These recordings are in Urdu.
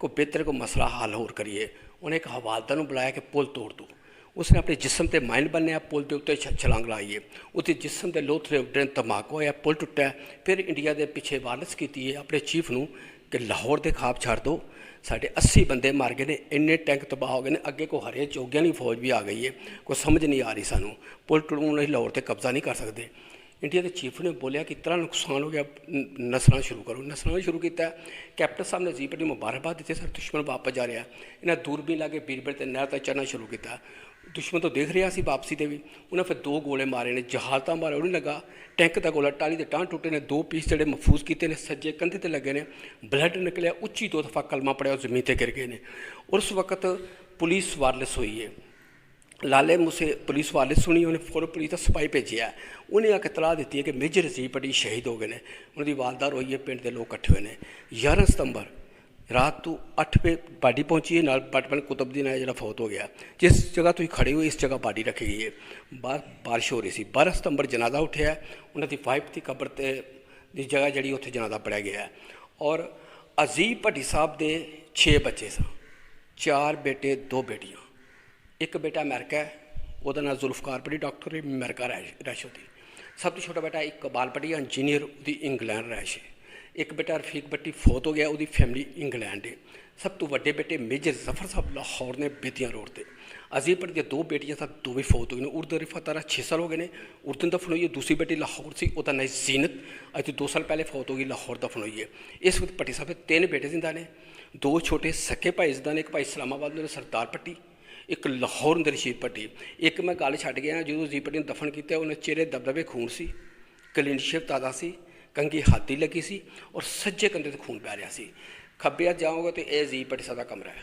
ਕੋਈ ਬਿਹਤਰ ਕੋਈ ਮਸਲਾ ਹੱਲ ਹੋਰ ਕਰੀਏ। ਉਹਨੇ ਇੱਕ ਹਵਾਲਦਾਰ ਨੂੰ ਬੁਲਾਇਆ ਕਿ ਪੁਲ ਤੋੜ ਦਿਓ। ਉਸਨੇ ਆਪਣੇ ਜਿਸਮ ਤੇ ਮਾਈਨ ਬੰਨਿਆ, ਪੁਲ ਦੇ ਉੱਤੇ ਛਲਾਂਗ ਲਾਈਏ, ਉੱਤੇ ਜਿਸਮ ਦੇ ਲੋਥਰੇ ਉੱਡਣ, ਧਮਾਕਾ ਹੋਇਆ, ਪੁਲ ਟੁੱਟਿਆ। ਫਿਰ ਇੰਡੀਆ ਦੇ ਪਿੱਛੇ ਵਾਰਨਿਸ ਕੀਤੀ ਹੈ ਆਪਣੇ ਚੀਫ ਨੂੰ ਕਿ ਲਾਹੌਰ ਦੇ ਖਾਬ ਛੱਡ ਦਿਓ, ਸਾਡੇ 80 ਬੰਦੇ ਮਰ ਗਏ ਨੇ, ਇੰਨੇ ਟੈਂਕ ਤਬਾਹ ਹੋ ਗਏ ਨੇ, ਅੱਗੇ ਕੋਈ ਹਰੇ ਚੋਗਿਆਂ ਦੀ ਫੌਜ ਵੀ ਆ ਗਈ ਹੈ, ਕੋਈ ਸਮਝ ਨਹੀਂ ਆ ਰਹੀ ਸਾਨੂੰ, ਪੁਲ ਟੁੱਟਣ ਅਸੀਂ ਲਾਹੌਰ 'ਤੇ ਕਬਜ਼ਾ ਨਹੀਂ ਕਰ ਸਕਦੇ। ਇੰਡੀਆ ਦੇ ਚੀਫ ਨੇ ਬੋਲਿਆ ਕਿ ਇਤਨਾ ਨੁਕਸਾਨ ਹੋ ਗਿਆ, ਨਸਲਾਂ ਸ਼ੁਰੂ ਕਰੋ। ਨਸਲਾਂ ਸ਼ੁਰੂ ਕੀਤਾ। ਕੈਪਟਨ ਸਾਹਿਬ ਨੇ ਅਜ਼ੀਬ ਨੂੰ ਮੁਬਾਰਕਬਾਦ ਦਿੱਤੀ, ਸਰ ਦੁਸ਼ਮਣ ਵਾਪਸ ਜਾ ਰਿਹਾ। ਇਹਨਾਂ ਦੂਰਬੀਨ ਲਾ ਕੇ ਬੀਰਬਲ ਤੇ ਨਹਿਰ 'ਤੇ ਚੜ੍ਹਨਾ ਸ਼ੁਰੂ ਕੀਤਾ। ਦੁਸ਼ਮਣ ਤੋਂ ਦੇਖ ਰਿਹਾ ਸੀ ਵਾਪਸੀ 'ਤੇ ਵੀ। ਉਹਨਾਂ ਫਿਰ 2 ਗੋਲੇ ਮਾਰੇ ਨੇ, ਜਹਾਲਤਾਂ ਮਾਰੇ, ਉਹ ਨਹੀਂ ਲੱਗਾ। ਟੈਂਕ ਦਾ ਗੋਲਾ ਟਾਲੀ ਦੇ ਟਾਂ ਟੁੱਟੇ ਨੇ, 2 ਪੀਸ ਜਿਹੜੇ ਮਹਿਫੂਜ਼ ਕੀਤੇ ਨੇ, ਸੱਜੇ ਕੰਧੇ 'ਤੇ ਲੱਗੇ ਨੇ, ਬਲੱਡ ਨਿਕਲਿਆ, ਉੱਚੀ 2 ਦਫਾ ਕਲਮਾ ਪੜਿਆ, ਉਹ ਜ਼ਮੀਨ 'ਤੇ ਗਿਰ ਗਏ ਨੇ। ਉਸ ਵਕਤ ਪੁਲਿਸ ਵਾਇਰਲੈਸ ਹੋਈ ਹੈ। ਲਾਲੇ ਮੂਸੇ ਪੁਲਿਸ ਵਾਇਰਲੈਸ ਸੁਣੀ, ਉਹਨੇ ਫੌਰਨ ਪੁਲਿਸ ਦਾ ਸਿਪਾਹੀ ਭੇਜਿਆ। ਉਹਨੇ ਆ ਕੇ ਇਤਲਾਹ ਦਿੱਤੀ ਹੈ ਕਿ ਮੇਜਰ ਅਜ਼ੀਜ਼ ਭੱਟੀ ਸ਼ਹੀਦ ਹੋ ਗਏ ਨੇ, ਉਹਨਾਂ ਦੀ ਵਾਰਦਾਤ ਹੋਈ ਹੈ, ਪਿੰਡ ਦੇ ਲੋਕ ਇਕੱਠੇ ਹੋਏ ਨੇ। 11 ਸਤੰਬਰ ਰਾਤ ਤੋਂ 8 ਵਜੇ ਬਾਡੀ ਪਹੁੰਚੀ ਹੈ, ਨਾਲ ਬਟਮਨ ਕੁਤਬਦੀਨ ਹੈ ਜਿਹੜਾ ਫੌਤ ਹੋ ਗਿਆ। ਜਿਸ ਜਗ੍ਹਾ ਤੁਸੀਂ ਖੜੇ ਹੋ ਇਸ ਜਗ੍ਹਾ ਬਾਡੀ ਰੱਖੀ ਗਈ ਹੈ। ਬਾਹਰ ਬਾਰਿਸ਼ ਹੋ ਰਹੀ ਸੀ। 12 ਸਤੰਬਰ ਜਨਾਜ਼ਾ ਉੱਠਿਆ, ਉਹਨਾਂ ਦੀ ਵਾਈਫ ਦੀ ਕਬਰ 'ਤੇ ਦੀ ਜਗ੍ਹਾ ਜਿਹੜੀ ਉੱਥੇ ਜਨਾਜ਼ਾ ਪੜਿਆ ਗਿਆ। ਔਰ ਅਜ਼ੀਜ਼ ਭੱਟੀ ਸਾਹਿਬ ਦੇ 6 ਬੱਚੇ ਸਨ, 4 ਬੇਟੇ 2 ਬੇਟੀਆਂ। ਇੱਕ ਬੇਟਾ ਅਮਰੀਕਾ ਹੈ, ਉਹਦਾ ਨਾਮ ਜ਼ੁਲਫਕਾਰ ਭੱਟੀ, ਡਾਕਟਰ ਅਮਰੀਕਾ ਰਹਿਸ਼ ਉਹਦੀ। ਸਭ ਤੋਂ ਛੋਟਾ ਬੇਟਾ ਇਕਬਾਲ ਭੱਟੀ ਇੰਜੀਨੀਅਰ, ਉਹਦੀ ਇੰਗਲੈਂਡ ਰਹਿਸ਼ ਹੈ। ਇੱਕ ਬੇਟਾ ਰਫੀਕ ਭੱਟੀ ਫੌਤ ਹੋ ਗਿਆ, ਉਹਦੀ ਫੈਮਿਲੀ ਇੰਗਲੈਂਡ ਹੈ। ਸਭ ਤੋਂ ਵੱਡੇ ਬੇਟੇ ਮੇਜਰ ਜ਼ਫਰ ਸਾਹਿਬ ਲਾਹੌਰ ਨੇ, ਬੇਦੀਆਂ ਰੋਡ 'ਤੇ। ਅਜ਼ੀਜ਼ ਭੱਟੀ ਦੀਆਂ 2 ਬੇਟੀਆਂ ਸਨ, 2 ਵੀ ਫੌਤ ਹੋ ਗਏ ਨੇ। ਉਰਦੂ ਰਿਫਤ ਤਾਰਾ 6 ਸਾਲ ਹੋ ਗਏ ਨੇ, ਉਰਦੂ ਦਫਨ ਹੋਈ ਹੈ। ਦੂਸਰੀ ਬੇਟੀ ਲਾਹੌਰ ਸੀ, ਉਹਦਾ ਨਾਂ ਜ਼ੀਨਤ, ਅੱਜ ਤੋਂ 2 ਸਾਲ ਪਹਿਲੇ ਫੌਤ ਹੋ ਗਈ, ਲਾਹੌਰ ਦਫਨ ਹੋਈ ਹੈ। ਇਸ ਵਕਤ ਭੱਟੀ ਸਾਹਿਬ ਦੇ 3 ਬੇਟੇ ਜ਼ਿੰਦਾ ਨੇ, 2 ਛੋਟੇ ਸਕੇ ਭਾਈ ਜ਼ਿੰਦਾ ਨੇ, ਇੱਕ ਭਾਈ ਇਸਲਾਮਾਬਾਦ ਦੇ ਸਰਦਾਰ ਭੱਟੀ, ਇੱਕ ਲਾਹੌਰ ਅੰਦਰ ਰਸ਼ੀਦ ਭੱਟੀ। ਇੱਕ ਮੈਂ ਗੱਲ ਛੱਡ ਗਿਆ, ਜਦੋਂ ਅਜ਼ੀਜ਼ ਭੱਟੀ ਨੂੰ ਦਫਨ ਕੀਤਾ, ਉਹਨੇ ਚਿਹਰੇ ਦਬਦਬੇ ਖੂਨ ਸੀ, ਕਲੀਨਸ਼ਿਪ ਤਾਜ਼ਾ ਸੀ, ਕੰਘੀ ਹਾਥੀ ਲੱਗੀ ਸੀ, ਔਰ ਸੱਜੇ ਕੰਧੇ 'ਤੇ ਖੂਨ ਪੈ ਰਿਹਾ ਸੀ। ਖੱਬੇ ਹੱਥ ਜਾਓਗੇ ਤਾਂ ਇਹ ਅਜ਼ੀਜ਼ ਭੱਟੀ ਸਾਹਿਬ ਦਾ ਕਮਰਾ ਹੈ,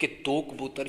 ਕਿ 2 ਕਬੂਤਰ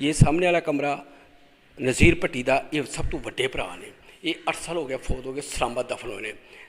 ਇਹ ਸਾਹਮਣੇ ਵਾਲਾ ਕਮਰਾ ਨਜ਼ੀਰ ਭੱਟੀ ਦਾ, ਇਹ ਸਭ ਤੋਂ ਵੱਡੇ ਭਰਾ ਨੇ। ਇਹ 8 ਸਾਲ ਹੋ ਗਿਆ ਫੌਤ ਹੋ ਗਏ, ਇਸਲਾਮਾਬਾਦ ਦਫਨ ਹੋਏ ਨੇ।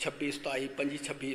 26, 27, 25, 26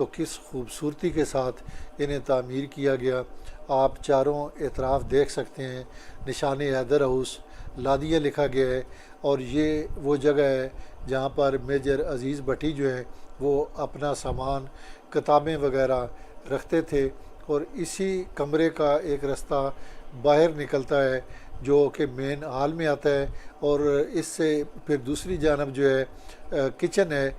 تو کس خوبصورتی کے ساتھ انہیں تعمیر کیا گیا۔ آپ چاروں اطراف دیکھ سکتے ہیں، نشان حیدر ہاؤس لادیہ لکھا گیا ہے، اور یہ وہ جگہ ہے جہاں پر میجر عزیز بٹی جو ہے وہ اپنا سامان، کتابیں وغیرہ رکھتے تھے، اور اسی کمرے کا ایک رستہ باہر نکلتا ہے جو کہ مین ہال میں آتا ہے، اور اس سے پھر دوسری جانب جو ہے کچن ہے۔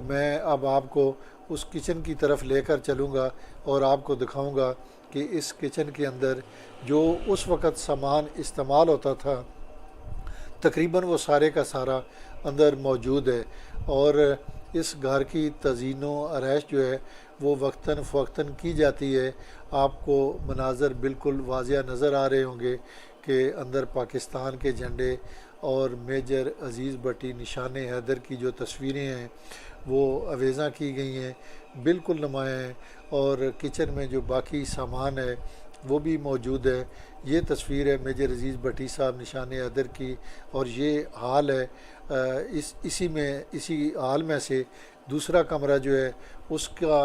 میں اب آپ کو اس کچن کی طرف لے کر چلوں گا اور آپ کو دکھاؤں گا کہ اس کچن کے اندر جو اس وقت سامان استعمال ہوتا تھا تقریباً وہ سارے کا سارا اندر موجود ہے، اور اس گھر کی تزئین و آرائش جو ہے وہ وقتاً فوقتاً کی جاتی ہے۔ آپ کو مناظر بالکل واضح نظر آ رہے ہوں گے کہ اندر پاکستان کے جھنڈے اور میجر عزیز بٹی نشان حیدر کی جو تصویریں ہیں وہ آویزاں کی گئی ہیں، بالکل نمایاں ہیں، اور کچن میں جو باقی سامان ہے وہ بھی موجود ہے۔ یہ تصویر ہے میجر عزیز بٹی صاحب نشان حیدر کی، اور یہ ہال ہے۔ اسی ہال میں سے دوسرا کمرہ جو ہے اس کا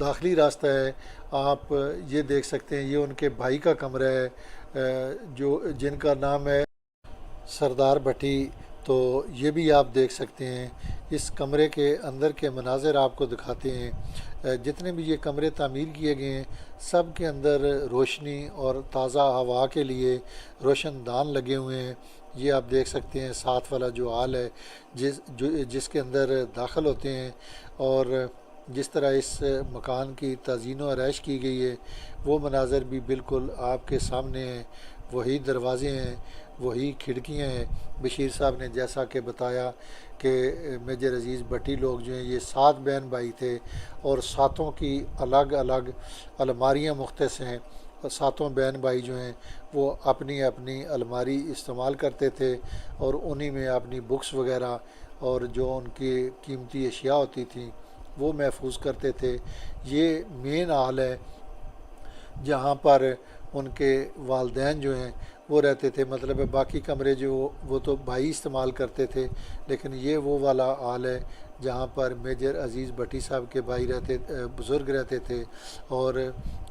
داخلی راستہ ہے، آپ یہ دیکھ سکتے ہیں، یہ ان کے بھائی کا کمرہ ہے جو جن کا نام ہے سردار بٹی۔ تو یہ بھی آپ دیکھ سکتے ہیں۔ اس کمرے کے اندر کے مناظر آپ کو دکھاتے ہیں۔ جتنے بھی یہ کمرے تعمیر کیے گئے ہیں سب کے اندر روشنی اور تازہ ہوا کے لیے روشن دان لگے ہوئے ہیں۔ یہ آپ دیکھ سکتے ہیں ساتھ والا جو ہال ہے جس کے اندر داخل ہوتے ہیں، اور جس طرح اس مکان کی تزئین و آرائش کی گئی ہے وہ مناظر بھی بالکل آپ کے سامنے ہیں۔ وہی دروازے ہیں، وہی کھڑکیاں ہیں۔ بشیر صاحب نے جیسا کہ بتایا کہ میجر عزیز بٹی لوگ جو ہیں یہ 7 بہن بھائی تھے، اور ساتوں کی الگ الگ الماریاں مختص ہیں، اور ساتوں بہن بھائی جو ہیں وہ اپنی اپنی الماری استعمال کرتے تھے، اور انہی میں اپنی بکس وغیرہ اور جو ان کی قیمتی اشیاء ہوتی تھیں وہ محفوظ کرتے تھے۔ یہ مین ہال ہے جہاں پر ان کے والدین جو ہیں وہ رہتے تھے، مطلب ہے باقی کمرے جو وہ تو بھائی استعمال کرتے تھے، لیکن یہ وہ والا ہال ہے جہاں پر میجر عزیز بٹی صاحب کے بھائی بزرگ رہتے تھے، اور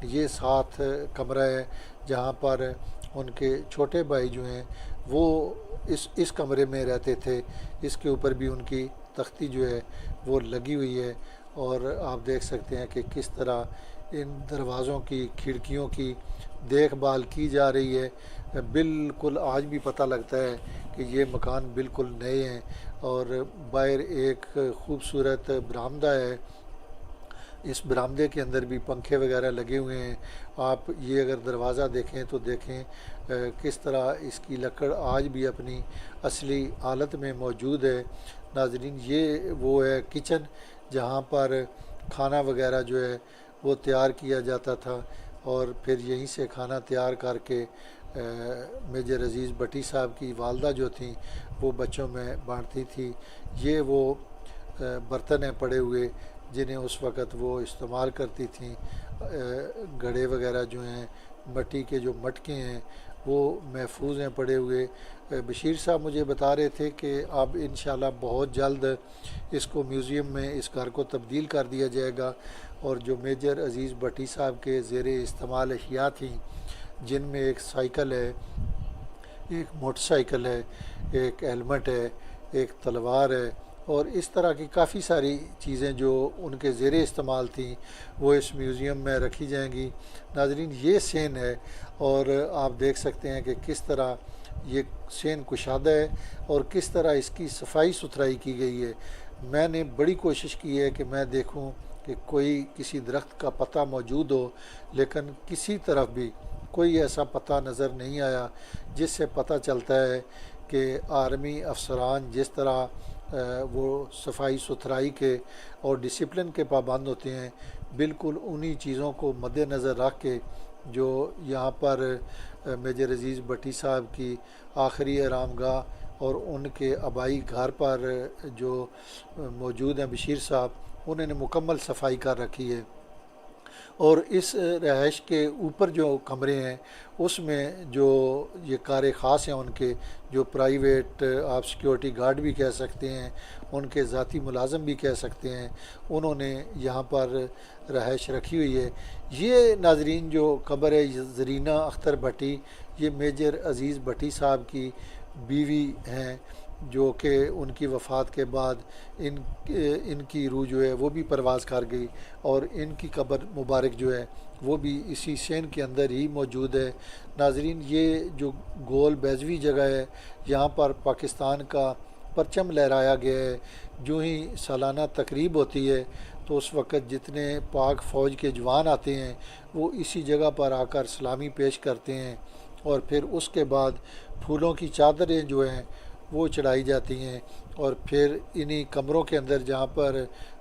یہ ساتھ کمرہ ہے جہاں پر ان کے چھوٹے بھائی جو ہیں وہ اس کمرے میں رہتے تھے۔ اس کے اوپر بھی ان کی تختی جو ہے وہ لگی ہوئی ہے، اور آپ دیکھ سکتے ہیں کہ کس طرح ان دروازوں کی کھڑکیوں کی دیکھ بھال کی جا رہی ہے۔ بالکل آج بھی پتہ لگتا ہے کہ یہ مکان بالکل نئے ہیں، اور باہر ایک خوبصورت برآمدہ ہے، اس برآمدے کے اندر بھی پنکھے وغیرہ لگے ہوئے ہیں۔ آپ یہ اگر دروازہ دیکھیں تو دیکھیں کس طرح اس کی لکڑ آج بھی اپنی اصلی حالت میں موجود ہے۔ ناظرین، یہ وہ ہے کچن جہاں پر کھانا وغیرہ جو ہے وہ تیار کیا جاتا تھا، اور پھر یہیں سے کھانا تیار کر کے میجر عزیز بٹی صاحب کی والدہ جو تھیں وہ بچوں میں بانٹتی تھی۔ یہ وہ برتن ہیں پڑے ہوئے جنہیں اس وقت وہ استعمال کرتی تھیں۔ گھڑے وغیرہ جو ہیں، مٹی کے جو مٹکے ہیں وہ محفوظ ہیں پڑے ہوئے۔ بشیر صاحب مجھے بتا رہے تھے کہ اب انشاءاللہ بہت جلد اس کو میوزیم میں اس گھر کو تبدیل کر دیا جائے گا، اور جو میجر عزیز بٹی صاحب کے زیر استعمال اشیاء تھیں جن میں ایک سائیکل ہے، ایک موٹر سائیکل ہے، ایک ہیلمٹ ہے، ایک تلوار ہے، اور اس طرح کی کافی ساری چیزیں جو ان کے زیر استعمال تھیں وہ اس میوزیم میں رکھی جائیں گی۔ ناظرین، یہ سین ہے، اور آپ دیکھ سکتے ہیں کہ کس طرح یہ سین کشادہ ہے اور کس طرح اس کی صفائی ستھرائی کی گئی ہے۔ میں نے بڑی کوشش کی ہے کہ میں دیکھوں کہ کوئی کسی درخت کا پتہ موجود ہو، لیکن کسی طرف بھی کوئی ایسا پتہ نظر نہیں آیا جس سے پتہ چلتا ہے کہ آرمی افسران جس طرح وہ صفائی ستھرائی کے اور ڈسپلن کے پابند ہوتے ہیں، بالکل انہی چیزوں کو مد نظر رکھ کے جو یہاں پر میجر عزیز بٹی صاحب کی آخری آرام گاہ اور ان کے آبائی گھر پر جو موجود ہیں بشیر صاحب، انہوں نے مکمل صفائی کر رکھی ہے۔ اور اس رہائش کے اوپر جو کمرے ہیں اس میں جو یہ کار خاص ہیں ان کے جو پرائیویٹ آپ سیکیورٹی گارڈ بھی کہہ سکتے ہیں، ان کے ذاتی ملازم بھی کہہ سکتے ہیں، انہوں نے یہاں پر رہائش رکھی ہوئی ہے۔ یہ ناظرین جو قبر ہے زرینہ اختر بھٹی، یہ میجر عزیز بھٹی صاحب کی بیوی ہیں، جو کہ ان کی وفات کے بعد ان کی روح جو ہے وہ بھی پرواز کر گئی، اور ان کی قبر مبارک جو ہے وہ بھی اسی سین کے اندر ہی موجود ہے۔ ناظرین یہ جو گول بیضوی جگہ ہے، یہاں پر پاکستان کا پرچم لہرایا گیا ہے۔ جو ہی سالانہ تقریب ہوتی ہے تو اس وقت جتنے پاک فوج کے جوان آتے ہیں وہ اسی جگہ پر آ کر سلامی پیش کرتے ہیں، اور پھر اس کے بعد پھولوں کی چادریں جو ہیں وہ چڑھائی جاتی ہیں، اور پھر انہی کمروں کے اندر جہاں پر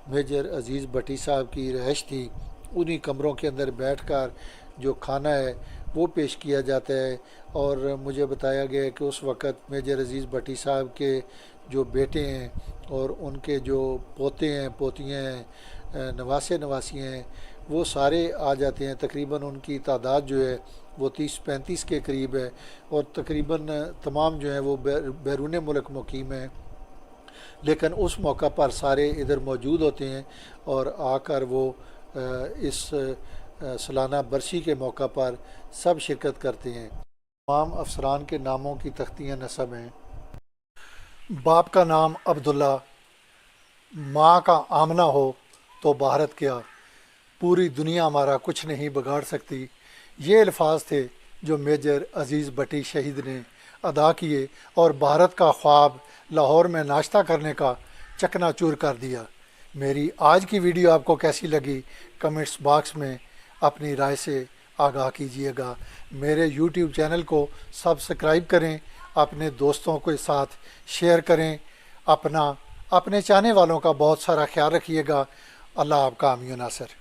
میجر عزیز بھٹی صاحب کی رہائش تھی، انہی کمروں کے اندر بیٹھ کر جو کھانا ہے وہ پیش کیا جاتا ہے۔ اور مجھے بتایا گیا ہے کہ اس وقت میجر عزیز بھٹی صاحب کے جو بیٹے ہیں اور ان کے جو پوتے ہیں، پوتیاں ہیں، نواسے نواسیاں ہیں، وہ سارے آ جاتے ہیں۔ تقریباً ان کی تعداد جو ہے وہ 30-35 کے قریب ہے، اور تقریباً تمام جو ہیں وہ بیرون ملک مقیم ہیں، لیکن اس موقع پر سارے ادھر موجود ہوتے ہیں اور آ کر وہ اس سالانہ برسی کے موقع پر سب شرکت کرتے ہیں۔ تمام افسران کے ناموں کی تختیاں نصب ہیں۔ باپ کا نام عبداللہ، ماں کا آمنہ ہو تو بھارت کیا، پوری دنیا ہمارا کچھ نہیں بگاڑ سکتی۔ یہ الفاظ تھے جو میجر عزیز بھٹی شہید نے ادا کیے اور بھارت کا خواب لاہور میں ناشتہ کرنے کا چکنا چور کر دیا۔ میری آج کی ویڈیو آپ کو کیسی لگی کمنٹس باکس میں اپنی رائے سے آگاہ کیجیے گا۔ میرے یوٹیوب چینل کو سبسکرائب کریں، اپنے دوستوں کے ساتھ شیئر کریں، اپنے چاہنے والوں کا بہت سارا خیال رکھیے گا۔ اللہ آپ کا حامی و ناصر۔